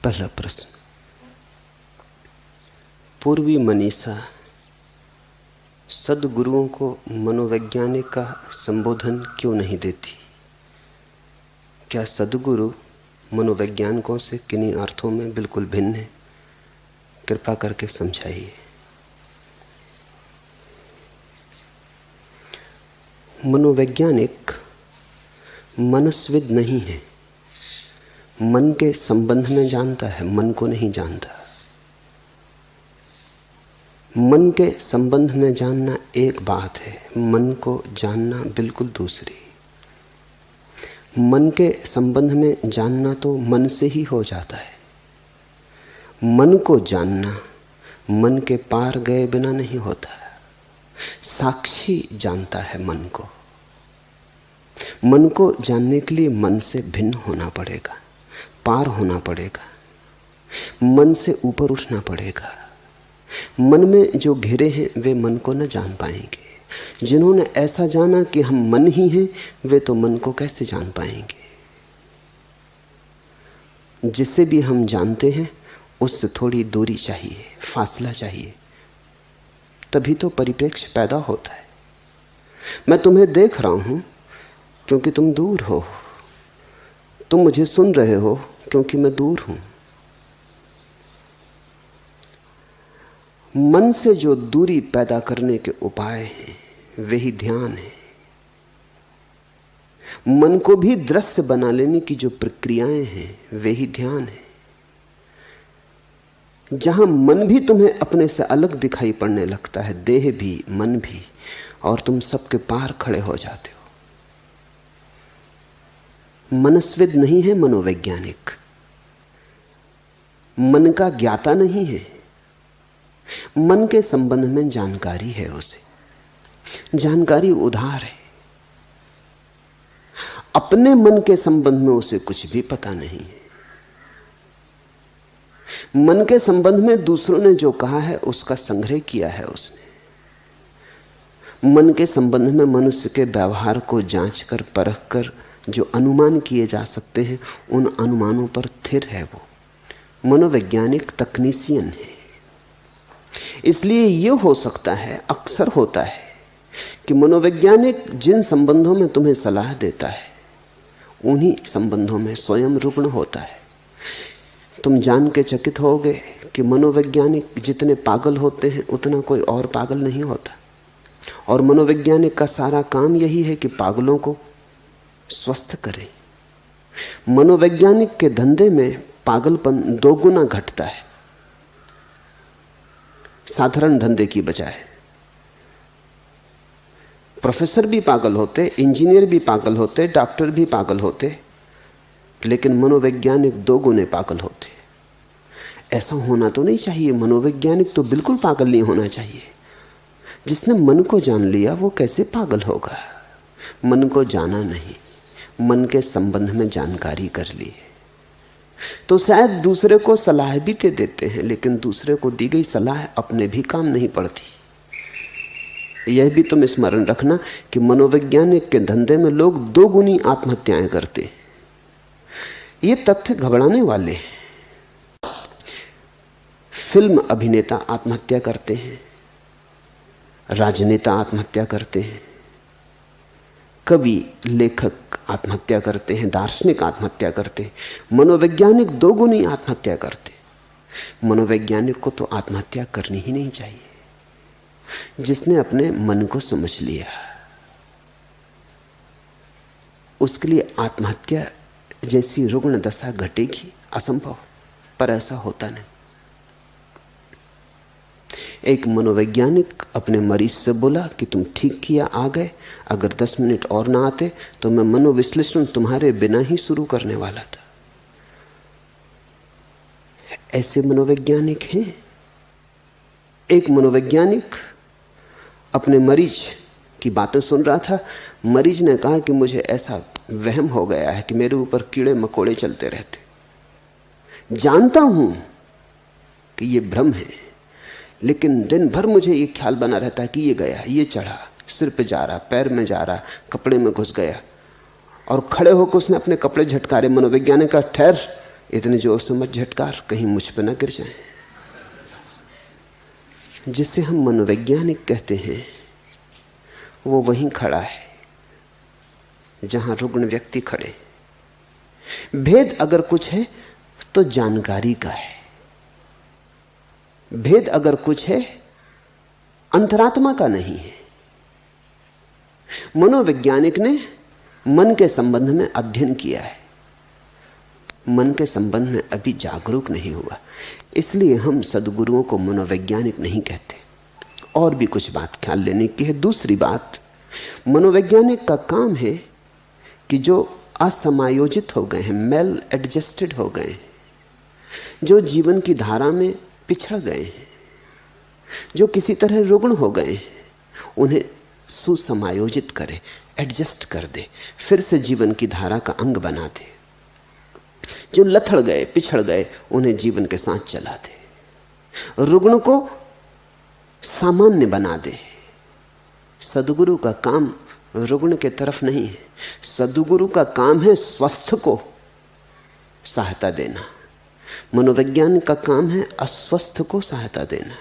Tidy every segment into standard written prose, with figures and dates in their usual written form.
पहला प्रश्न। पूर्वी मनीषा सद्गुरुओं को मनोवैज्ञानिक का संबोधन क्यों नहीं देती? क्या सद्गुरु मनोवैज्ञानिकों से किन्हीं अर्थों में बिल्कुल भिन्न है? कृपा करके समझाइए। मनोवैज्ञानिक मनस्विद नहीं है। मन के संबंध में जानता है, मन को नहीं जानता। मन के संबंध में जानना एक बात है, मन को जानना बिल्कुल दूसरी। मन के संबंध में जानना तो मन से ही हो जाता है। मन को जानना मन के पार गए बिना नहीं होता। साक्षी जानता है मन को। मन को जानने के लिए मन से भिन्न होना पड़ेगा, पार होना पड़ेगा, मन से ऊपर उठना पड़ेगा। मन में जो घिरे हैं वे मन को न जान पाएंगे। जिन्होंने ऐसा जाना कि हम मन ही हैं, वे तो मन को कैसे जान पाएंगे? जिसे भी हम जानते हैं उससे थोड़ी दूरी चाहिए, फासला चाहिए, तभी तो परिप्रेक्ष्य पैदा होता है। मैं तुम्हें देख रहा हूं क्योंकि तुम दूर हो, तुम मुझे सुन रहे हो क्योंकि मैं दूर हूं। मन से जो दूरी पैदा करने के उपाय हैं वही ध्यान है। मन को भी दृश्य बना लेने की जो प्रक्रियाएं हैं वही ध्यान है। जहां मन भी तुम्हें अपने से अलग दिखाई पड़ने लगता है, देह भी मन भी, और तुम सबके पार खड़े हो जाते हो। मनस्विद नहीं है मनोवैज्ञानिक, मन का ज्ञाता नहीं है। मन के संबंध में जानकारी है उसे, जानकारी उधार है। अपने मन के संबंध में उसे कुछ भी पता नहीं है। मन के संबंध में दूसरों ने जो कहा है उसका संग्रह किया है उसने। मन के संबंध में मनुष्य के व्यवहार को जांचकर परखकर जो अनुमान किए जा सकते हैं, उन अनुमानों पर स्थिर है वो। मनोवैज्ञानिक तकनीशियन है। इसलिए यह हो सकता है, अक्सर होता है, कि मनोवैज्ञानिक जिन संबंधों में तुम्हें सलाह देता है उन्हीं संबंधों में स्वयं रुग्ण होता है। तुम जान के चकित होगे कि मनोवैज्ञानिक जितने पागल होते हैं उतना कोई और पागल नहीं होता। और मनोवैज्ञानिक का सारा काम यही है कि पागलों को स्वस्थ करे। मनोवैज्ञानिक के धंधे में पागलपन 2 गुना घटता है साधारण धंधे की बजाय। प्रोफेसर भी पागल होते, इंजीनियर भी पागल होते, डॉक्टर भी पागल होते, लेकिन मनोवैज्ञानिक 2 गुने पागल होते। ऐसा होना तो नहीं चाहिए। मनोवैज्ञानिक तो बिल्कुल पागल नहीं होना चाहिए। जिसने मन को जान लिया वो कैसे पागल होगा? मन को जाना नहीं, मन के संबंध में जानकारी कर ली है तो शायद दूसरे को सलाह भी दे देते हैं, लेकिन दूसरे को दी गई सलाह अपने भी काम नहीं पड़ती। यह भी तुम स्मरण रखना कि मनोवैज्ञानिक के धंधे में लोग 2 गुनी आत्महत्याएं करते हैं। ये तथ्य घबराने वाले हैं। फिल्म अभिनेता आत्महत्या करते हैं, राजनेता आत्महत्या करते हैं, कवि लेखक आत्महत्या करते हैं, दार्शनिक आत्महत्या करते हैं। मनोवैज्ञानिक 2 गुनी आत्महत्या करते। मनोवैज्ञानिक को तो आत्महत्या करनी ही नहीं चाहिए। जिसने अपने मन को समझ लिया उसके लिए आत्महत्या जैसी रुग्ण दशा घटेगी असंभव, पर ऐसा होता नहीं। एक मनोवैज्ञानिक अपने मरीज से बोला कि तुम ठीक किया, आ गए, अगर 10 मिनट और ना आते तो मैं मनोविश्लेषण तुम्हारे बिना ही शुरू करने वाला था। ऐसे मनोवैज्ञानिक हैं। एक मनोवैज्ञानिक अपने मरीज की बातें सुन रहा था। मरीज ने कहा कि मुझे ऐसा वहम हो गया है कि मेरे ऊपर कीड़े मकोड़े चलते रहते। जानता हूं कि ये भ्रम है, लेकिन दिन भर मुझे ये ख्याल बना रहता है कि ये गया, ये चढ़ा, सिर पे जा रहा, पैर में जा रहा, कपड़े में घुस गया। और खड़े होकर उसने अपने कपड़े झटकारे। मनोवैज्ञानिक का ठहर, इतने जोर से मत झटकार, कहीं मुझ पर न गिर जाए। जिसे हम मनोवैज्ञानिक कहते हैं वो वहीं खड़ा है जहां रुग्ण व्यक्ति खड़े। भेद अगर कुछ है तो जानकारी का है। भेद अगर कुछ है अंतरात्मा का नहीं है। मनोवैज्ञानिक ने मन के संबंध में अध्ययन किया है, मन के संबंध में अभी जागरूक नहीं हुआ, इसलिए हम सद्गुरुओं को मनोवैज्ञानिक नहीं कहते। और भी कुछ बात ख्याल लेने की है। दूसरी बात, मनोवैज्ञानिक का काम है कि जो असमायोजित हो गए हैं, मेल एडजस्टेड हो गए हैं, जो जीवन की धारा में पिछड़ गए हैं, जो किसी तरह रुग्ण हो गए हैं, उन्हें सुसमायोजित करे, एडजस्ट कर दे, फिर से जीवन की धारा का अंग बना दे। जो लथड़ गए, पिछड़ गए, उन्हें जीवन के साथ चला दे, रुग्ण को सामान्य बना दे। सद्गुरु का काम रुग्ण के तरफ नहीं है, सद्गुरु का काम है स्वस्थ को सहायता देना। मनोविज्ञान का काम है अस्वस्थ को सहायता देना।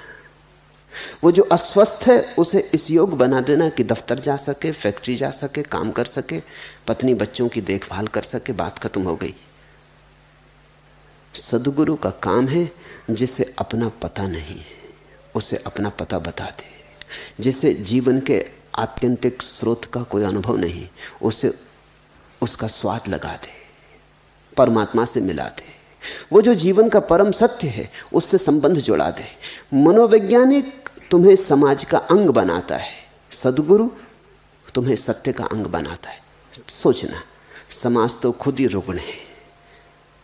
वो जो अस्वस्थ है उसे इस योग बना देना कि दफ्तर जा सके, फैक्ट्री जा सके, काम कर सके, पत्नी बच्चों की देखभाल कर सके, बात खत्म हो गई। सद्गुरु का काम है जिसे अपना पता नहीं है उसे अपना पता बता दे, जिसे जीवन के आत्यंतिक स्रोत का कोई अनुभव नहीं उसे उसका स्वाद लगा दे, परमात्मा से मिला दे। वो जो जीवन का परम सत्य है उससे संबंध जोड़ा दे। मनोवैज्ञानिक तुम्हें समाज का अंग बनाता है, सद्गुरु तुम्हें सत्य का अंग बनाता है। सोचना, समाज तो खुद ही रुग्ण है,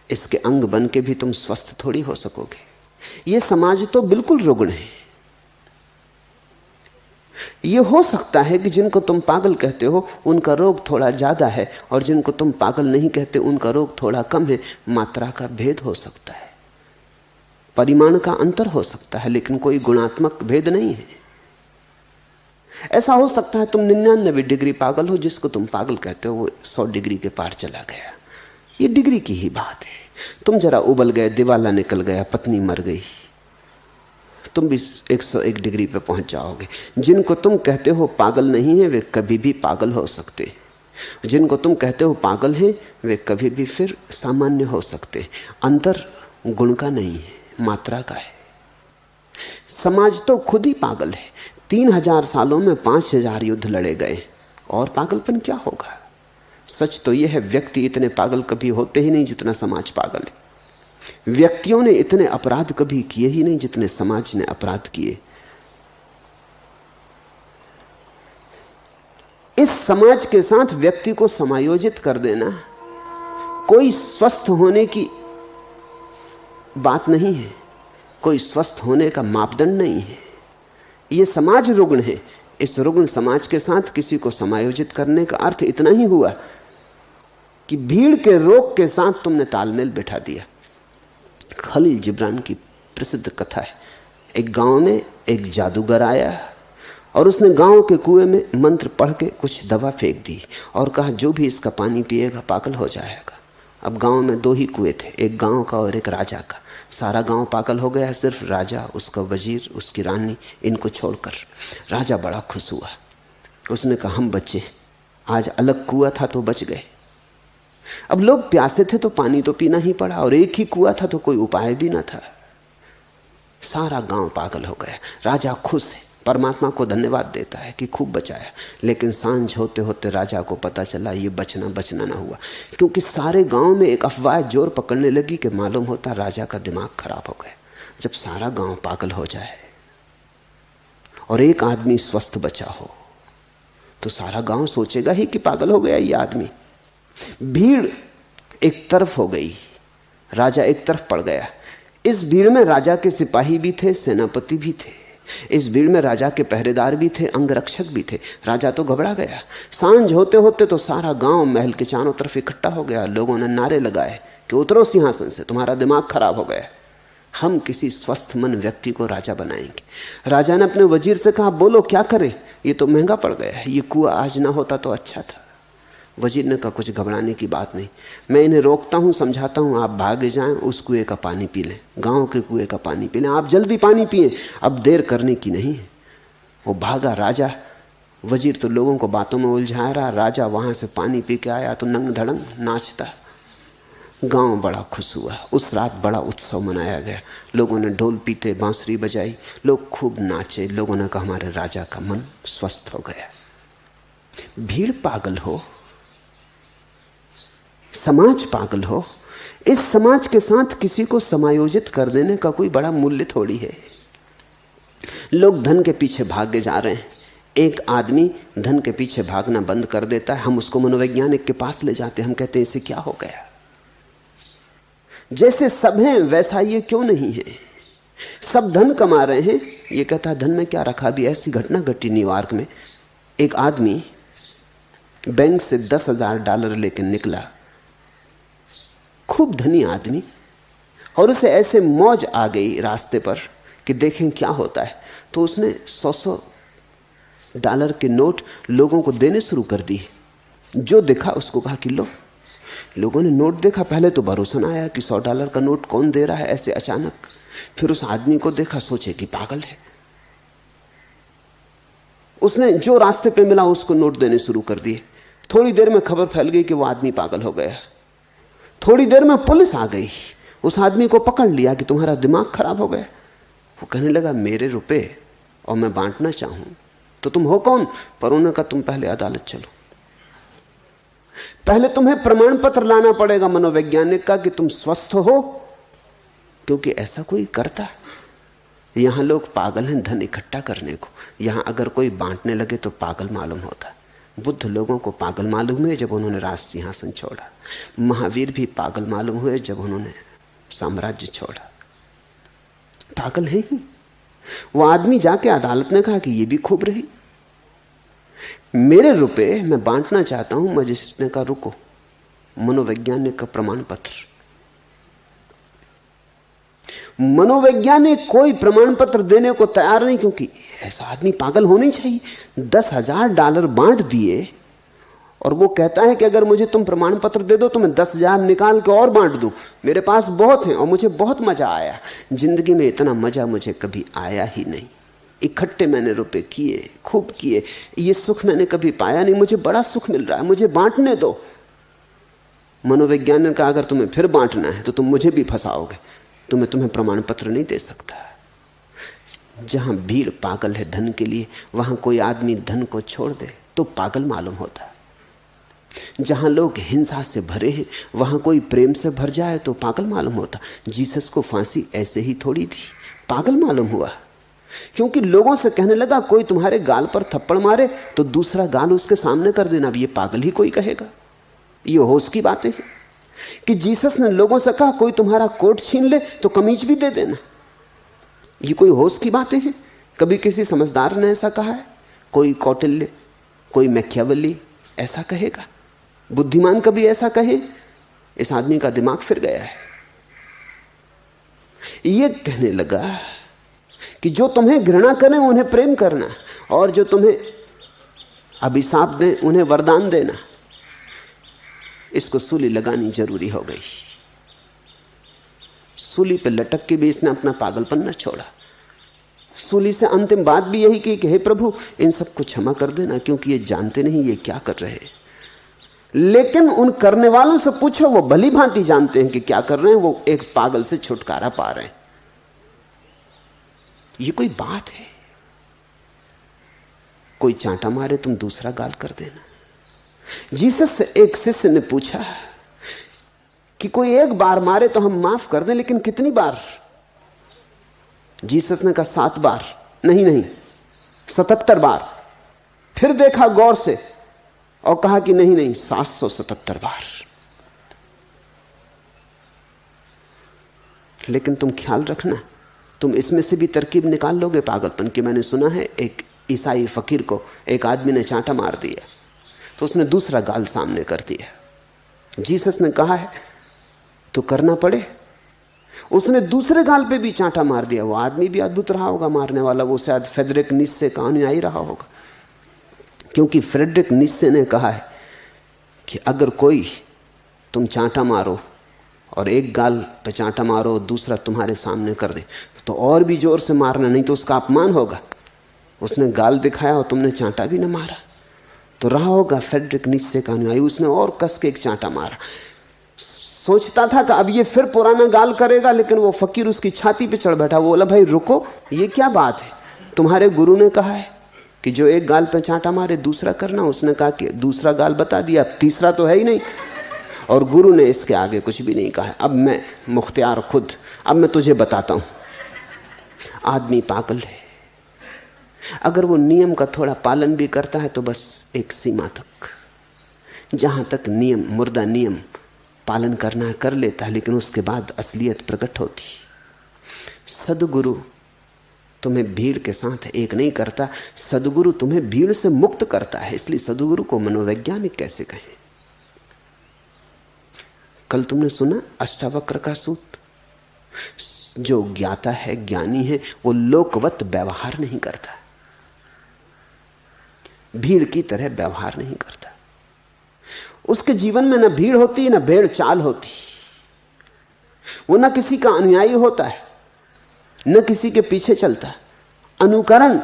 इसके अंग बन के भी तुम स्वस्थ थोड़ी हो सकोगे। ये समाज तो बिल्कुल रुग्ण है। ये हो सकता है कि जिनको तुम पागल कहते हो उनका रोग थोड़ा ज्यादा है और जिनको तुम पागल नहीं कहते उनका रोग थोड़ा कम है। मात्रा का भेद हो सकता है, परिमाण का अंतर हो सकता है, लेकिन कोई गुणात्मक भेद नहीं है। ऐसा हो सकता है तुम 99 डिग्री पागल हो, जिसको तुम पागल कहते हो वो 100 डिग्री के पार चला गया। ये डिग्री की ही बात है। तुम जरा उबल गए, दिवाला निकल गया, पत्नी मर गई, तुम भी 101 डिग्री पे पहुंच जाओगे। जिनको तुम कहते हो पागल नहीं है वे कभी भी पागल हो सकते, जिनको तुम कहते हो पागल हैं वे कभी भी फिर सामान्य हो सकते। अंतर गुण का नहीं है, मात्रा का है। समाज तो खुद ही पागल है। 3000 सालों में 5000 युद्ध लड़े गए, और पागलपन क्या होगा। सच तो यह है व्यक्ति इतने पागल कभी होते ही नहीं जितना समाज पागल है। व्यक्तियों ने इतने अपराध कभी किए ही नहीं जितने समाज ने अपराध किए। इस समाज के साथ व्यक्ति को समायोजित कर देना कोई स्वस्थ होने की बात नहीं है, कोई स्वस्थ होने का मापदंड नहीं है। यह समाज रुग्ण है। इस रुग्ण समाज के साथ किसी को समायोजित करने का अर्थ इतना ही हुआ कि भीड़ के रोग के साथ तुमने तालमेल बिठा दिया। खलील जिब्रान की प्रसिद्ध कथा है। एक गांव में एक जादूगर आया और उसने गांव के कुएं में मंत्र पढ़ के कुछ दवा फेंक दी और कहा जो भी इसका पानी पिएगा पागल हो जाएगा। अब गांव में 2 ही कुएं थे, एक गांव का और एक राजा का। सारा गांव पागल हो गया, सिर्फ राजा, उसका वजीर, उसकी रानी, इनको छोड़कर। राजा बड़ा खुश हुआ। उसने कहा हम बचे, आज अलग कुआं था तो बच गए। अब लोग प्यासे थे तो पानी तो पीना ही पड़ा, और एक ही कुआं था तो कोई उपाय भी ना था। सारा गांव पागल हो गया। राजा खुश है, परमात्मा को धन्यवाद देता है कि खूब बचाया। लेकिन सांझ होते होते राजा को पता चला ये बचना ना हुआ, क्योंकि सारे गांव में एक अफवाह जोर पकड़ने लगी कि मालूम होता राजा का दिमाग खराब हो गया। जब सारा गांव पागल हो जाए और एक आदमी स्वस्थ बचा हो तो सारा गांव सोचेगा ही कि पागल हो गया ये आदमी। भीड़ एक तरफ हो गई, राजा एक तरफ पड़ गया। इस भीड़ में राजा के सिपाही भी थे, सेनापति भी थे। इस भीड़ में राजा के पहरेदार भी थे, अंगरक्षक भी थे। राजा तो घबरा गया। सांझ होते होते तो सारा गांव महल के चारों तरफ इकट्ठा हो गया। लोगों ने नारे लगाए कि उतरो सिंहासन से, तुम्हारा दिमाग खराब हो गया। हम किसी स्वस्थ मन व्यक्ति को राजा बनाएंगे। राजा ने अपने वजीर से कहा बोलो क्या करें, ये तो महंगा पड़ गया है, ये कुआं आज ना होता तो अच्छा था। वजीर ने कहा कुछ घबराने की बात नहीं, मैं इन्हें रोकता हूं, समझाता हूं, आप भागे जाएं, उस कुएं का पानी पी लें, गांव के कुएं का पानी पी लें, आप जल्दी पानी पिए, अब देर करने की नहीं है। वो भागा। राजा, वजीर तो लोगों को बातों में उलझा रहा, राजा वहां से पानी पी के आया तो नंग धड़ंग नाचता। गांव बड़ा खुश हुआ। उस रात बड़ा उत्सव मनाया गया। लोगों ने ढोल पीटे, बांसुरी बजाई, लोग खूब नाचे। लोगों ने कहा हमारे राजा का मन स्वस्थ हो गया। भीड़ पागल हो, समाज पागल हो, इस समाज के साथ किसी को समायोजित कर देने का कोई बड़ा मूल्य थोड़ी है। लोग धन के पीछे भागे जा रहे हैं। एक आदमी धन के पीछे भागना बंद कर देता है, हम उसको मनोवैज्ञानिक के पास ले जाते हैं। हम कहते हैं इसे क्या हो गया? जैसे सब हैं वैसा ये क्यों नहीं है? सब धन कमा रहे हैं, ये कहता धन में क्या रखा। भी ऐसी घटना घटी न्यूयॉर्क में। एक आदमी बैंक से $10,000 लेकर निकला, खूब धनी आदमी, और उसे ऐसे मौज आ गई रास्ते पर कि देखें क्या होता है। तो उसने $100 के नोट लोगों को देने शुरू कर दिए। जो देखा उसको कहा कि लो। लोगों ने नोट देखा, पहले तो भरोसा ना आया कि $100 का नोट कौन दे रहा है ऐसे अचानक। फिर उस आदमी को देखा, सोचे कि पागल है। उसने जो रास्ते पे मिला उसको नोट देने शुरू कर दिए। थोड़ी देर में खबर फैल गई कि वो आदमी पागल हो गया। थोड़ी देर में पुलिस आ गई, उस आदमी को पकड़ लिया कि तुम्हारा दिमाग खराब हो गया। वो कहने लगा मेरे रुपए और मैं बांटना चाहूं तो तुम हो कौन? पर उन्होंने कहा तुम पहले अदालत चलो, पहले तुम्हें प्रमाण पत्र लाना पड़ेगा मनोवैज्ञानिक का कि तुम स्वस्थ हो, क्योंकि ऐसा कोई करता। यहां लोग पागल हैं धन इकट्ठा करने को, यहां अगर कोई बांटने लगे तो पागल मालूम होता। बुद्ध लोगों को पागल मालूम हुए जब उन्होंने राज सिंहासन छोड़ा। महावीर भी पागल मालूम हुए जब उन्होंने साम्राज्य छोड़ा। पागल है ही। वो आदमी जाके अदालत ने कहा कि ये भी खूब रही, मेरे रुपए मैं बांटना चाहता हूं। मजिस्ट्रेट ने कहा रुको, मनोवैज्ञानिक का प्रमाण पत्र। मनोवैज्ञानिक कोई प्रमाण पत्र देने को तैयार नहीं, क्योंकि ऐसा आदमी पागल होना चाहिए। $10,000 बांट दिए और वो कहता है कि अगर मुझे तुम प्रमाण पत्र दे दो तो मैं 10,000 निकाल के और बांट दूं। मेरे पास बहुत है और मुझे बहुत मजा आया। जिंदगी में इतना मजा मुझे कभी आया ही नहीं। इकट्ठे मैंने रुपए किए, खूब किए, ये सुख मैंने कभी पाया नहीं। मुझे बड़ा सुख मिल रहा है, मुझे बांटने दो। मनोवैज्ञानिक का अगर तुम्हें फिर बांटना है तो तुम मुझे भी फंसाओगे, तो मैं तुम्हें प्रमाण पत्र नहीं दे सकता। जहां भीड़ पागल है धन के लिए, वहां कोई आदमी धन को छोड़ दे तो पागल मालूम होता है। जहां लोग हिंसा से भरे हैं, वहां कोई प्रेम से भर जाए तो पागल मालूम होता। जीसस को फांसी ऐसे ही थोड़ी थी, पागल मालूम हुआ, क्योंकि लोगों से कहने लगा कोई तुम्हारे गाल पर थप्पड़ मारे तो दूसरा गाल उसके सामने कर देना। अब ये पागल ही कोई कहेगा? ये होश की बातें हैं कि जीसस ने लोगों से कहा कोई तुम्हारा कोट छीन ले तो कमीज भी दे देना। ये कोई होश की बातें हैं? कभी किसी समझदार ने ऐसा कहा है? कोई कौटिल्य, कोई मैकियावेली ऐसा कहेगा? बुद्धिमान कभी ऐसा कहे? इस आदमी का दिमाग फिर गया है। ये कहने लगा कि जो तुम्हें घृणा करें उन्हें प्रेम करना, और जो तुम्हें अभिशाप दें उन्हें वरदान देना। इसको सूली लगानी जरूरी हो गई। सूली पे लटक के भी इसने अपना पागलपन न छोड़ा। सूली से अंतिम बात भी यही कि हे प्रभु इन सबको क्षमा कर देना, क्योंकि ये जानते नहीं ये क्या कर रहे हैं। लेकिन उन करने वालों से पूछो, वो भली भांति जानते हैं कि क्या कर रहे हैं। वो एक पागल से छुटकारा पा रहे हैं। ये कोई बात है? कोई चांटा मारे तुम दूसरा गाल कर देना। जीसस से एक शिष्य ने पूछा कि कोई एक बार मारे तो हम माफ कर दें, लेकिन कितनी बार? जीसस ने कहा 7 बार। नहीं 77 बार। फिर देखा गौर से और कहा कि नहीं 777 बार। लेकिन तुम ख्याल रखना, तुम इसमें से भी तरकीब निकाल लोगे पागलपन की। मैंने सुना है एक ईसाई फकीर को एक आदमी ने चांटा मार दिया तो उसने दूसरा गाल सामने कर दिया। जीसस ने कहा है तो करना पड़े। उसने दूसरे गाल पे भी चांटा मार दिया। वो आदमी भी अद्भुत रहा होगा मारने वाला, वो शायद फ्रेडरिक नीत्शे का अनुयायी रहा होगा, क्योंकि फ्रेडरिक नीत्शे ने कहा है कि अगर कोई तुम चांटा मारो और एक गाल पे चांटा मारो और दूसरा तुम्हारे सामने कर दे तो और भी जोर से मारना, नहीं तो उसका अपमान होगा। उसने गाल दिखाया और तुमने चांटा भी न मारा। तो रहा होगा फ्रेडरिक नीत्शे का अनुयायी, उसने और कस के एक चांटा मारा। सोचता था कि अब ये फिर पुराना गाल करेगा, लेकिन वो फकीर उसकी छाती पे चढ़ बैठा। वो बोला, भाई रुको, ये क्या बात है? तुम्हारे गुरु ने कहा है कि जो एक गाल पे चांटा मारे दूसरा करना। उसने कहा कि दूसरा गाल बता दिया, तीसरा तो है ही नहीं। और गुरु ने इसके आगे कुछ भी नहीं कहा। अब मैं मुख्तियार खुद, अब मैं तुझे बताता हूं। आदमी पागल है। अगर वो नियम का थोड़ा पालन भी करता है तो बस एक सीमा तक, जहां तक नियम, मुर्दा नियम पालन करना है कर लेता है, लेकिन उसके बाद असलियत प्रकट होती। सदगुरु तुम्हें भीड़ के साथ एक नहीं करता, सदगुरु तुम्हें भीड़ से मुक्त करता है। इसलिए सदगुरु को मनोवैज्ञानिक कैसे कहें? कल तुमने सुना अष्टावक्र का सूत्र। जो ज्ञाता है, ज्ञानी है, वो लोकवत व्यवहार नहीं करता, भीड़ की तरह व्यवहार नहीं करता। उसके जीवन में न भीड़ होती न भेड़ चाल होती। वो न किसी का अनुयायी होता है, न किसी के पीछे चलता। अनुकरण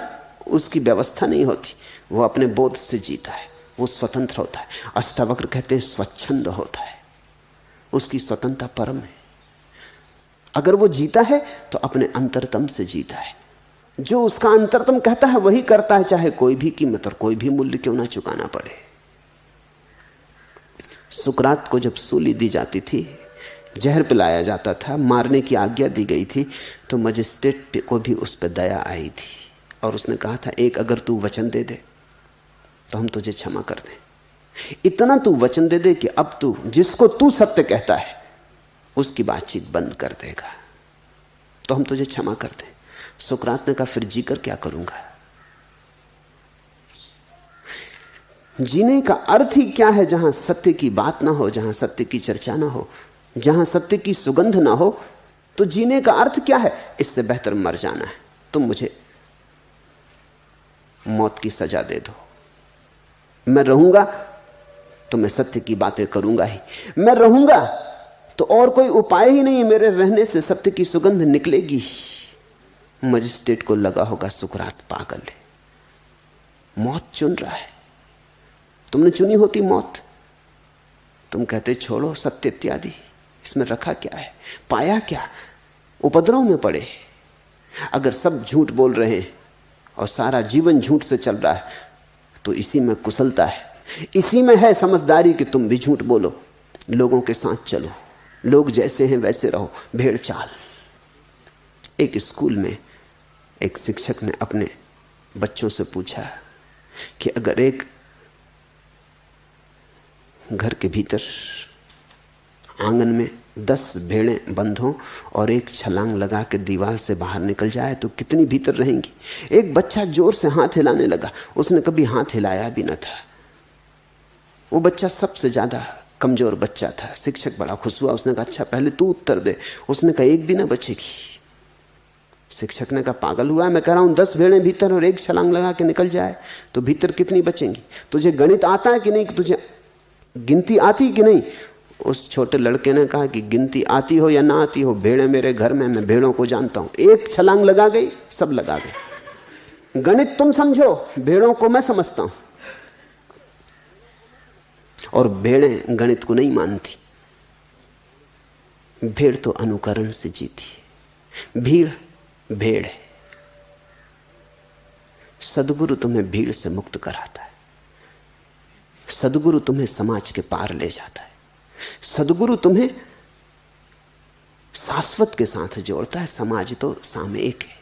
उसकी व्यवस्था नहीं होती। वो अपने बोध से जीता है, वो स्वतंत्र होता है। अष्टावक्र कहते हैं स्वच्छंद होता है, उसकी स्वतंत्रता परम है। अगर वो जीता है तो अपने अंतरतम से जीता है। जो उसका अंतरतम कहता है वही करता है, चाहे कोई भी कीमत और कोई भी मूल्य क्यों ना चुकाना पड़े। सुकरात को जब सूली दी जाती थी, जहर पिलाया जाता था, मारने की आज्ञा दी गई थी, तो मजिस्ट्रेट को भी उस पर दया आई थी और उसने कहा था, एक अगर तू वचन दे दे तो हम तुझे क्षमा कर दें। इतना तू वचन दे दे कि अब तू जिसको तू सत्य कहता है उसकी बातचीत बंद कर देगा तो हम तुझे क्षमा कर दें। सुकरात ने कहा, फिर जीकर क्या करूंगा? जीने का अर्थ ही क्या है? जहां सत्य की बात ना हो, जहां सत्य की चर्चा ना हो, जहां सत्य की सुगंध ना हो, तो जीने का अर्थ क्या है? इससे बेहतर मर जाना है। तुम मुझे मौत की सजा दे दो, मैं रहूंगा तो मैं सत्य की बातें करूंगा ही। मैं रहूंगा तो और कोई उपाय ही नहीं, मेरे रहने से सत्य की सुगंध निकलेगी। मजिस्ट्रेट को लगा होगा सुकरात पागल है, मौत चुन रहा है। तुमने चुनी होती मौत, तुम कहते छोड़ो सत्य इत्यादि, इसमें रखा क्या है, पाया क्या? उपद्रव में पड़े। अगर सब झूठ बोल रहे हैं और सारा जीवन झूठ से चल रहा है तो इसी में कुशलता है, इसी में है समझदारी कि तुम भी झूठ बोलो, लोगों के साथ चलो, लोग जैसे हैं वैसे रहो, भेड़ चाल। एक स्कूल में एक शिक्षक ने अपने बच्चों से पूछा कि अगर एक घर के भीतर आंगन में 10 भेड़ें बंद हों और एक छलांग लगा के दीवार से बाहर निकल जाए तो कितनी भीतर रहेंगी? एक बच्चा जोर से हाथ हिलाने लगा। उसने कभी हाथ हिलाया भी न था। वो बच्चा सबसे ज्यादा कमजोर बच्चा था। शिक्षक बड़ा खुश हुआ। उसने कहा, अच्छा पहले तू उत्तर दे। उसने कहा, एक भी ना बचेगी। शिक्षक ने कहा, पागल हुआ है? मैं कह रहा हूं 10 भेड़ें भीतर और एक छलांग लगा के निकल जाए तो भीतर कितनी बचेंगी? तुझे गणित आता है कि नहीं? तुझे गिनती आती कि नहीं? उस छोटे लड़के ने कहा कि गिनती आती हो या ना आती हो, भेड़ें मेरे घर में, मैं भेड़ों को जानता हूं। एक छलांग लगा गई, सब लगा गए। गणित तुम समझो, भेड़ों को मैं समझता हूं। और भेड़ें गणित को नहीं मानती। भेड़ तो अनुकरण से जीती है, भीड़ भेड़ है। सदगुरु तुम्हें भीड़ से मुक्त कराता है। सदगुरु तुम्हें समाज के पार ले जाता है। सदगुरु तुम्हें शाश्वत के साथ जोड़ता है। समाज तो सामयिक है,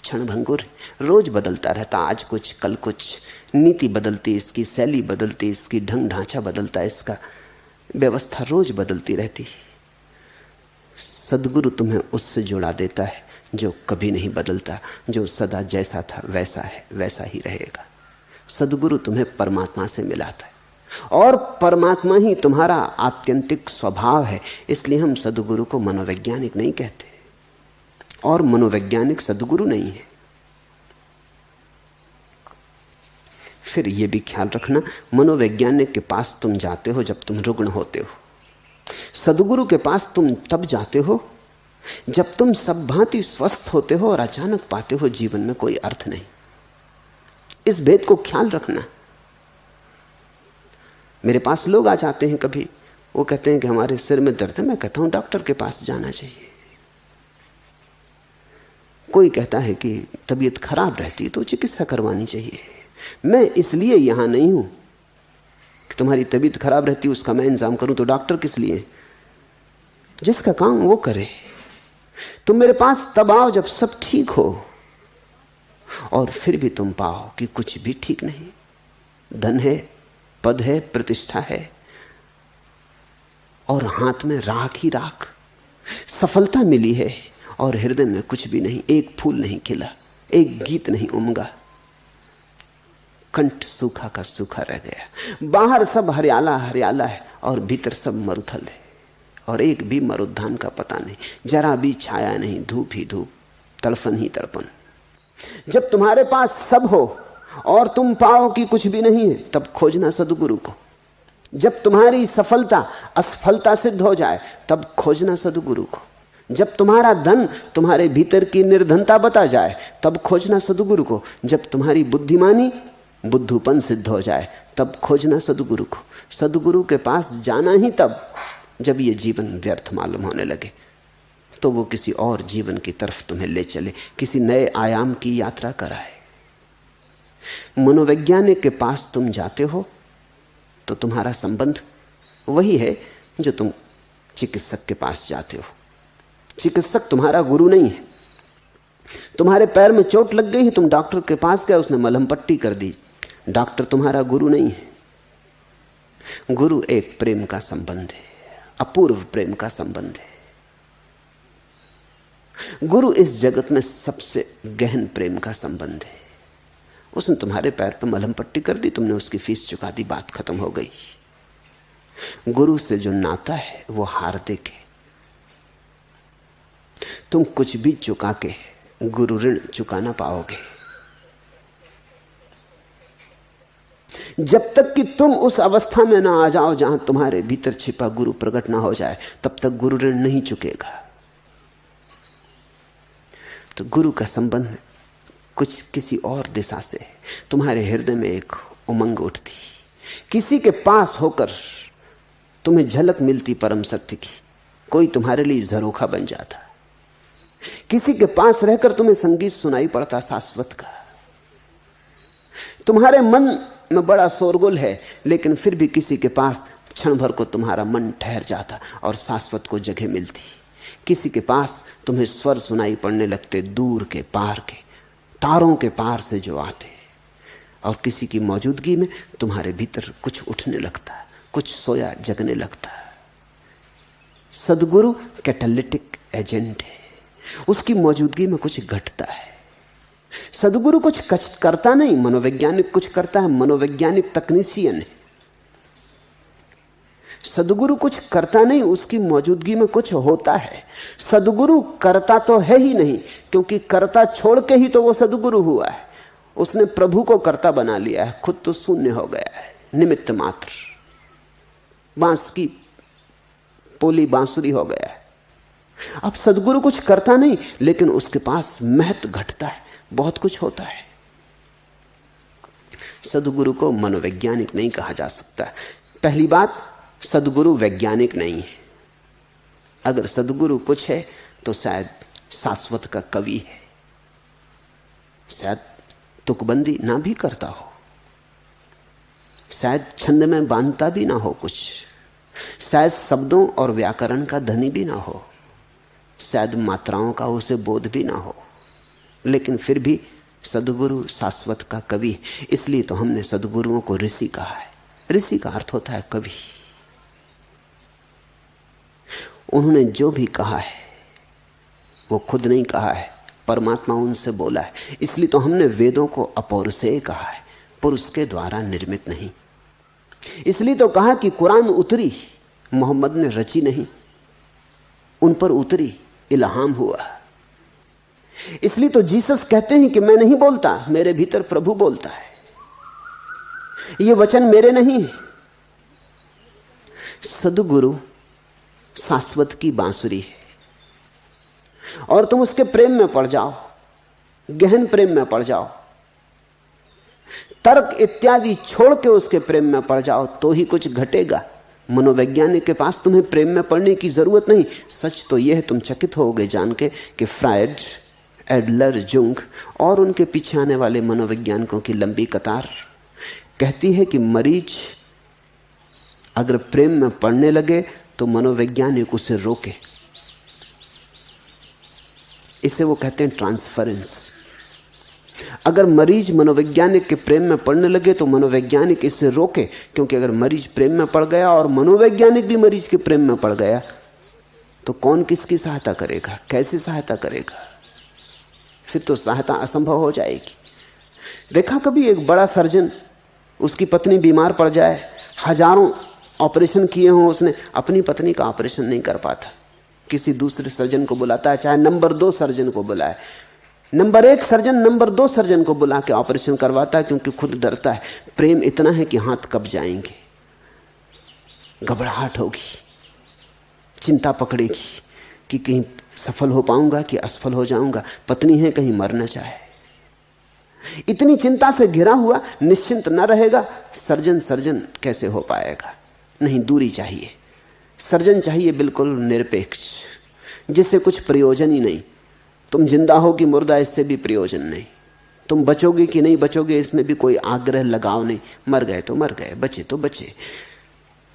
क्षणभंगुर है, रोज बदलता रहता। आज कुछ, कल कुछ, नीति बदलती, इसकी शैली बदलती, इसकी ढंग ढांचा बदलता है, इसका व्यवस्था रोज बदलती रहती। सदगुरु तुम्हें उससे जुड़ा देता है जो कभी नहीं बदलता, जो सदा जैसा था वैसा है, वैसा ही रहेगा। सदगुरु तुम्हें परमात्मा से मिलाता है और परमात्मा ही तुम्हारा आत्यंतिक स्वभाव है। इसलिए हम सदगुरु को मनोवैज्ञानिक नहीं कहते और मनोवैज्ञानिक सदगुरु नहीं है। फिर यह भी ख्याल रखना, मनोवैज्ञानिक के पास तुम जाते हो जब तुम रुग्ण होते हो। सद्गुरु के पास तुम तब जाते हो जब तुम सब भांति स्वस्थ होते हो और अचानक पाते हो जीवन में कोई अर्थ नहीं। इस भेद को ख्याल रखना। मेरे पास लोग आ जाते हैं कभी, वो कहते हैं कि हमारे सिर में दर्द है। मैं कहता हूं डॉक्टर के पास जाना चाहिए। कोई कहता है कि तबीयत खराब रहती है तो चिकित्सा करवानी चाहिए। मैं इसलिए यहां नहीं हूं कि तुम्हारी तबीयत खराब रहती है उसका मैं इंतजाम करूं, तो डॉक्टर किस लिए? जिसका काम वो करे। तुम मेरे पास तब आओ जब सब ठीक हो, और फिर भी तुम पाओ कि कुछ भी ठीक नहीं। धन है, पद है, प्रतिष्ठा है, और हाथ में राख ही राख। सफलता मिली है और हृदय में कुछ भी नहीं, एक फूल नहीं खिला, एक गीत नहीं उमगा, कंठ सूखा का सूखा रह गया। बाहर सब हरियाला हरियाला है और भीतर सब मरुथल है, और एक भी मरुद्धान का पता नहीं, जरा भी छाया नहीं, धूप ही धूप, तड़फन ही तड़पन। जब तुम्हारे पास सब हो और तुम पाओ कि कुछ भी नहीं है, तब खोजना सद्गुरु को। जब तुम्हारी सफलता असफलता सिद्ध हो जाए, तब खोजना सद्गुरु को। जब तुम्हारा धन तुम्हारे भीतर की निर्धनता बता जाए, तब खोजना सद्गुरु को। जब तुम्हारी बुद्धिमानी बुद्धूपन सिद्ध हो जाए, तब खोजना सद्गुरु को। सद्गुरु के पास जाना ही तब जब ये जीवन व्यर्थ मालूम होने लगे, तो वो किसी और जीवन की तरफ तुम्हें ले चले, किसी नए आयाम की यात्रा कराए। मनोवैज्ञानिक के पास तुम जाते हो तो तुम्हारा संबंध वही है जो तुम चिकित्सक के पास जाते हो। चिकित्सक तुम्हारा गुरु नहीं है। तुम्हारे पैर में चोट लग गई है, तुम डॉक्टर के पास गए, उसने मलहम पट्टी कर दी। डॉक्टर तुम्हारा गुरु नहीं है। गुरु एक प्रेम का संबंध है, अपूर्व प्रेम का संबंध है। गुरु इस जगत में सबसे गहन प्रेम का संबंध है। उसने तुम्हारे पैर पर मलहम पट्टी कर दी, तुमने उसकी फीस चुका दी, बात खत्म हो गई। गुरु से जो नाता है वो हार्दिक है। तुम कुछ भी चुका के गुरु ऋण चुका ना पाओगे। जब तक कि तुम उस अवस्था में ना आ जाओ जहां तुम्हारे भीतर छिपा गुरु प्रकट ना हो जाए, तब तक गुरु ऋण नहीं चुकेगा। तो गुरु का संबंध कुछ किसी और दिशा से है। तुम्हारे हृदय में एक उमंग उठती, किसी के पास होकर तुम्हें झलक मिलती परम सत्य की। कोई तुम्हारे लिए झरोखा बन जाता, किसी के पास रहकर तुम्हें संगीत सुनाई पड़ता शाश्वत का। तुम्हारे मन में बड़ा शोरगुल है, लेकिन फिर भी किसी के पास क्षण भर को तुम्हारा मन ठहर जाता और शाश्वत को जगह मिलती। किसी के पास तुम्हें स्वर सुनाई पड़ने लगते, दूर के पार के, तारों के पार से जो आते। और किसी की मौजूदगी में तुम्हारे भीतर कुछ उठने लगता, कुछ सोया जगने लगता। सद्गुरु कैटालिटिक एजेंट है, उसकी मौजूदगी में कुछ घटता है। सद्गुरु कुछ करता नहीं, मनोवैज्ञानिक कुछ करता है, मनोवैज्ञानिक तकनीशियन है। सद्गुरु कुछ करता नहीं, उसकी मौजूदगी में कुछ होता है। सद्गुरु करता तो है ही नहीं, क्योंकि करता छोड़ के ही तो वो सद्गुरु हुआ है। उसने प्रभु को कर्ता बना लिया है, खुद तो शून्य हो गया है, निमित्त मात्र, बांस की पोली बांसुरी हो गया है। अब सद्गुरु कुछ करता नहीं, लेकिन उसके पास महत्व घटता है, बहुत कुछ होता है। सद्गुरु को मनोवैज्ञानिक नहीं कहा जा सकता। पहली बात, सद्गुरु वैज्ञानिक नहीं है। अगर सद्गुरु कुछ है तो शायद शाश्वत का कवि है, शायद तुकबंदी ना भी करता हो, शायद छंद में बांधता भी ना हो कुछ, शायद शब्दों और व्याकरण का धनी भी ना हो, शायद मात्राओं का उसे बोध भी ना हो, लेकिन फिर भी सद्गुरु शाश्वत का कवि। इसलिए तो हमने सद्गुरुओं को ऋषि कहा है। ऋषि का अर्थ होता है कवि। उन्होंने जो भी कहा है वो खुद नहीं कहा है, परमात्मा उनसे बोला है। इसलिए तो हमने वेदों को अपौरुषेय कहा है, पुरुष के द्वारा निर्मित नहीं। इसलिए तो कहा कि कुरान उतरी, मोहम्मद ने रची नहीं, उन पर उतरी, इल्हाम हुआ। इसलिए तो जीसस कहते हैं कि मैं नहीं बोलता, मेरे भीतर प्रभु बोलता है। ये वचन मेरे नहीं है। सद्गुरु शाश्वत की बांसुरी है और तुम उसके प्रेम में पड़ जाओ, गहन प्रेम में पड़ जाओ, तर्क इत्यादि छोड़ के उसके प्रेम में पड़ जाओ तो ही कुछ घटेगा। मनोवैज्ञानिक के पास तुम्हें प्रेम में पड़ने की जरूरत नहीं। सच तो यह है, तुम चकित होगे जान के कि फ्रायड, एडलर, जुंग और उनके पीछे आने वाले मनोवैज्ञानिकों की लंबी कतार कहती है कि मरीज अगर प्रेम में पड़ने लगे तो मनोवैज्ञानिक उसे रोके। इसे वो कहते हैं ट्रांसफरेंस। अगर मरीज मनोवैज्ञानिक के प्रेम में पड़ने लगे तो मनोवैज्ञानिक इसे रोके, क्योंकि अगर मरीज प्रेम में पड़ गया और मनोवैज्ञानिक भी मरीज के प्रेम में पड़ गया तो कौन किसकी सहायता करेगा, कैसे सहायता करेगा? फिर तो सहायता असंभव हो जाएगी। देखा कभी एक बड़ा सर्जन, उसकी पत्नी बीमार पड़ जाए, हजारों ऑपरेशन किए हों, उसने अपनी पत्नी का ऑपरेशन नहीं कर पाता, किसी दूसरे सर्जन को बुलाता है, चाहे नंबर 2 सर्जन को बुलाए। नंबर 1 सर्जन नंबर 2 सर्जन को बुला के ऑपरेशन करवाता है, क्योंकि खुद डरता है। प्रेम इतना है कि हाथ कब जाएंगे, घबराहट होगी, चिंता पकड़ेगी कि कहीं सफल हो पाऊंगा कि असफल हो जाऊंगा, पत्नी है कहीं मर न चाहे। इतनी चिंता से घिरा हुआ निश्चिंत न रहेगा, सर्जन कैसे हो पाएगा? नहीं, दूरी चाहिए। सर्जन चाहिए बिल्कुल निरपेक्ष, जिससे कुछ प्रयोजन ही नहीं। तुम जिंदा हो कि मुर्दा, इससे भी प्रयोजन नहीं। तुम बचोगे कि नहीं बचोगे, इसमें भी कोई आग्रह लगाव नहीं। मर गए तो मर गए, बचे तो बचे।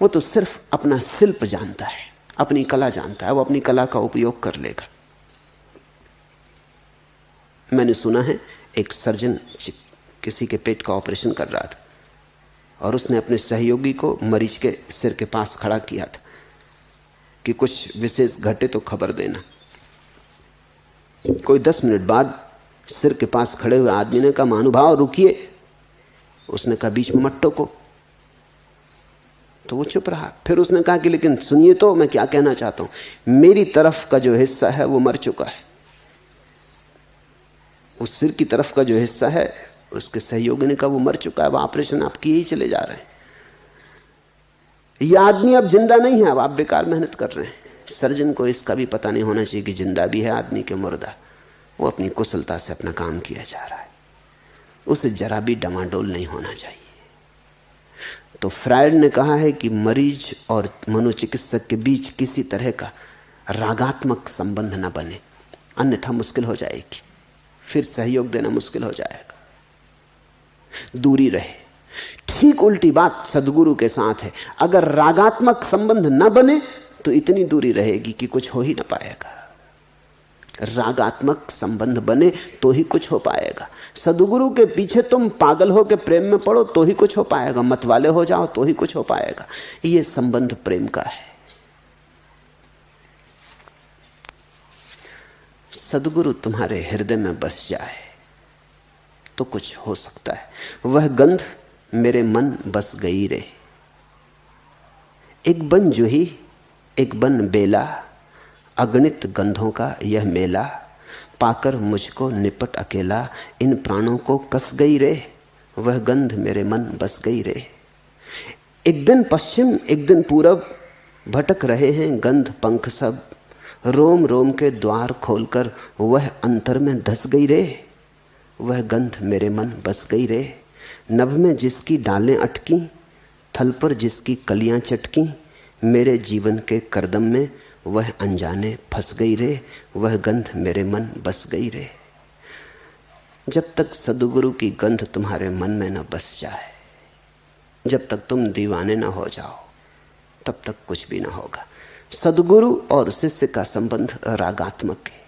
वो तो सिर्फ अपना शिल्प जानता है, अपनी कला जानता है, वो अपनी कला का उपयोग कर लेगा। मैंने सुना है एक सर्जन किसी के पेट का ऑपरेशन कर रहा था और उसने अपने सहयोगी को मरीज के सिर के पास खड़ा किया था कि कुछ विशेष घटे तो खबर देना। कोई 10 मिनट बाद सिर के पास खड़े हुए आदमी ने कहा, महानुभाव रुकिए। उसने कहा, बीच में मत टोको। तो वो चुप रहा। फिर उसने कहा कि लेकिन सुनिए तो, मैं क्या कहना चाहता हूं। मेरी तरफ का जो हिस्सा है वो मर चुका है, उस सिर की तरफ का जो हिस्सा है, उसके सहयोगी ने कहा वो मर चुका है, वो ऑपरेशन आप किए ही चले जा रहे हैं। यह आदमी अब जिंदा नहीं है, अब आप बेकार मेहनत कर रहे हैं। सर्जन को इसका भी पता नहीं होना चाहिए कि जिंदा भी है आदमी के मुर्दा। वो अपनी कुशलता से अपना काम किया जा रहा है, उसे जरा भी डमाडोल नहीं होना चाहिए। तो फ्रायड ने कहा है कि मरीज और मनोचिकित्सक के बीच किसी तरह का रागात्मक संबंध न बने, अन्यथा मुश्किल हो जाएगी, फिर सहयोग देना मुश्किल हो जाएगा। दूरी रहे। ठीक उल्टी बात सद्गुरु के साथ है। अगर रागात्मक संबंध न बने तो इतनी दूरी रहेगी कि कुछ हो ही ना पाएगा। रागात्मक संबंध बने तो ही कुछ हो पाएगा। सद्गुरु के पीछे तुम पागल हो के प्रेम में पड़ो तो ही कुछ हो पाएगा, मतवाले हो जाओ तो ही कुछ हो पाएगा। ये संबंध प्रेम का है। सद्गुरु तुम्हारे हृदय में बस जाए तो कुछ हो सकता है। वह गंध मेरे मन बस गई रे, एक बन जूही एक बन बेला, अगणित गंधों का यह मेला, पाकर मुझको निपट अकेला, इन प्राणों को कस गई रे, वह गंध मेरे मन बस गई रे। एक दिन पश्चिम एक दिन पूरब, भटक रहे हैं गंध पंख सब, रोम रोम के द्वार खोलकर वह अंतर में धस गई रे, वह गंध मेरे मन बस गई रे। नभ में जिसकी डालें अटकी, थल पर जिसकी कलियां चटकी, मेरे जीवन के करदम में वह अनजाने फंस गई रे, वह गंध मेरे मन बस गई रे। जब तक सद्गुरु की गंध तुम्हारे मन में न बस जाए, जब तक तुम दीवाने न हो जाओ, तब तक कुछ भी ना होगा। सद्गुरु और शिष्य का संबंध रागात्मक है।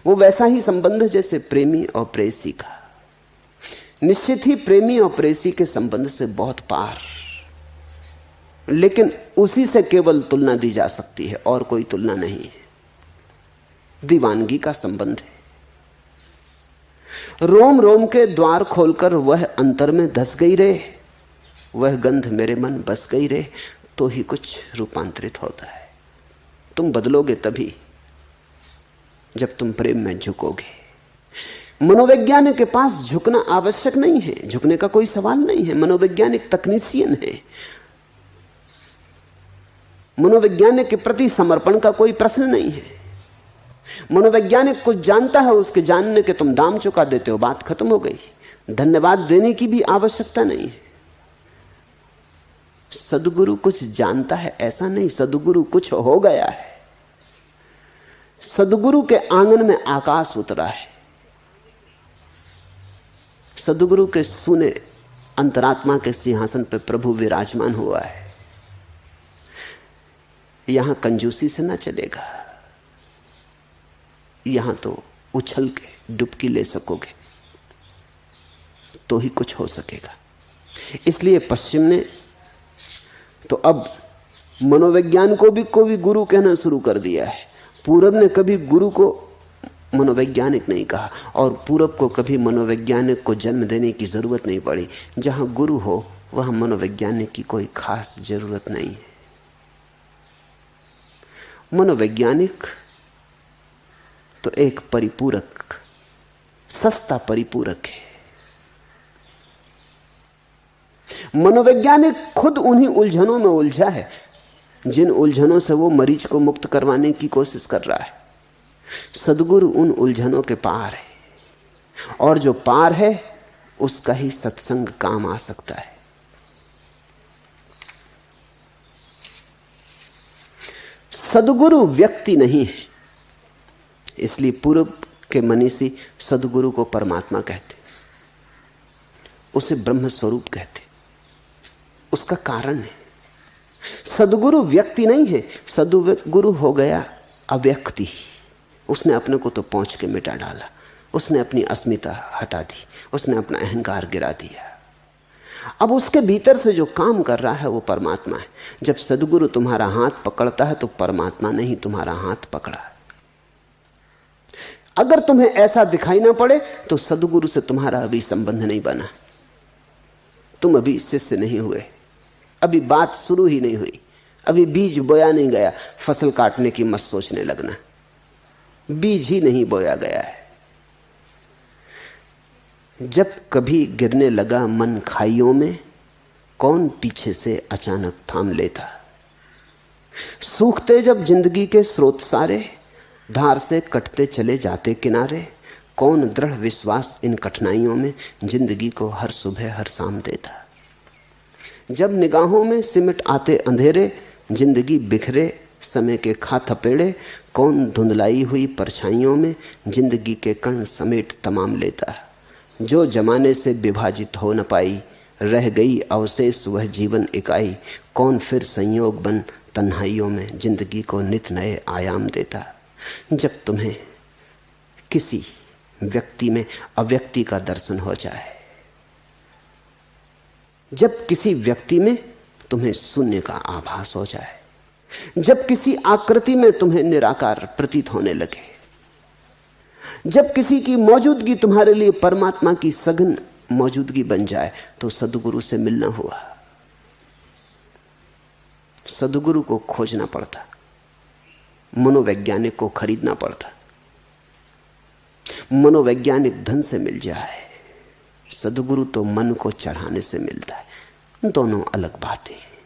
वो वैसा ही संबंध जैसे प्रेमी और प्रेयसी का। निश्चित ही प्रेमी और प्रेयसी के संबंध से बहुत पार, लेकिन उसी से केवल तुलना दी जा सकती है और कोई तुलना नहीं है। दीवानगी का संबंध है। रोम रोम के द्वार खोलकर वह अंतर में धस गई रे, वह गंध मेरे मन बस गई रे, तो ही कुछ रूपांतरित होता है। तुम बदलोगे तभी जब तुम प्रेम में झुकोगे। मनोवैज्ञानिक के पास झुकना आवश्यक नहीं है, झुकने का कोई सवाल नहीं है। मनोवैज्ञानिक तकनीशियन है। मनोवैज्ञानिक के प्रति समर्पण का कोई प्रश्न नहीं है। मनोवैज्ञानिक कुछ जानता है, उसके जानने के तुम दाम चुका देते हो, बात खत्म हो गई। धन्यवाद देने की भी आवश्यकता नहीं है। सद्गुरु कुछ जानता है ऐसा नहीं, सद्गुरु कुछ हो गया है। सद्गुरु के आंगन में आकाश उतरा है। सद्गुरु के सूने अंतरात्मा के सिंहासन पर प्रभु विराजमान हुआ है। यहां कंजूसी से ना चलेगा, यहां तो उछल के डुबकी ले सकोगे तो ही कुछ हो सकेगा। इसलिए पश्चिम ने तो अब मनोविज्ञान को भी गुरु कहना शुरू कर दिया है। पूरब ने कभी गुरु को मनोवैज्ञानिक नहीं कहा, और पूरब को कभी मनोवैज्ञानिक को जन्म देने की जरूरत नहीं पड़ी। जहां गुरु हो वहां मनोवैज्ञानिक की कोई खास जरूरत नहीं है। मनोवैज्ञानिक तो एक परिपूरक, सस्ता परिपूरक है। मनोवैज्ञानिक खुद उन्हीं उलझनों में उलझा है जिन उलझनों से वो मरीज को मुक्त करवाने की कोशिश कर रहा है। सद्गुरु उन उलझनों के पार है, और जो पार है उसका ही सत्संग काम आ सकता है। सद्गुरु व्यक्ति नहीं है, इसलिए पूर्व के मनीषी सद्गुरु को परमात्मा कहते, उसे ब्रह्म स्वरूप कहते। उसका कारण है, सद्गुरु व्यक्ति नहीं है। सद्गुरु हो गया अव्यक्ति। उसने अपने को तो पहुंच के मिटा डाला, उसने अपनी अस्मिता हटा दी, उसने अपना अहंकार गिरा दिया। अब उसके भीतर से जो काम कर रहा है वो परमात्मा है। जब सद्गुरु तुम्हारा हाथ पकड़ता है तो परमात्मा ने ही तुम्हारा हाथ पकड़ा है। अगर तुम्हें ऐसा दिखाई ना पड़े तो सद्गुरु से तुम्हारा अभी संबंध नहीं बना, तुम अभी शिष्य नहीं हुए, अभी बात शुरू ही नहीं हुई, अभी बीज बोया नहीं गया। फसल काटने की मत सोचने लगना, बीज ही नहीं बोया गया है। जब कभी गिरने लगा मन खाइयों में, कौन पीछे से अचानक थाम लेता। सूखते जब जिंदगी के स्रोत सारे, धार से कटते चले जाते किनारे, कौन दृढ़ विश्वास इन कठिनाइयों में जिंदगी को हर सुबह हर शाम देता। जब निगाहों में सिमट आते अंधेरे, जिंदगी बिखरे समय के खा थपेड़े, कौन धुंधलाई हुई परछाइयों में जिंदगी के कण समेट तमाम लेता। जो जमाने से विभाजित हो न पाई, रह गई अवशेष वह जीवन इकाई, कौन फिर संयोग बन तन्हाइयों में जिंदगी को नित नए आयाम देता। जब तुम्हें किसी व्यक्ति में अव्यक्ति का दर्शन हो जाए, जब किसी व्यक्ति में तुम्हें शून्य का आभास हो जाए, जब किसी आकृति में तुम्हें निराकार प्रतीत होने लगे, जब किसी की मौजूदगी तुम्हारे लिए परमात्मा की सघन मौजूदगी बन जाए, तो सद्गुरु से मिलना हुआ। सद्गुरु को खोजना पड़ता, मनोवैज्ञानिक को खरीदना पड़ता। मनोवैज्ञानिक धन से मिल जाए, सद्गुरु तो मन को चढ़ाने से मिलता है। दोनों अलग बातें हैं।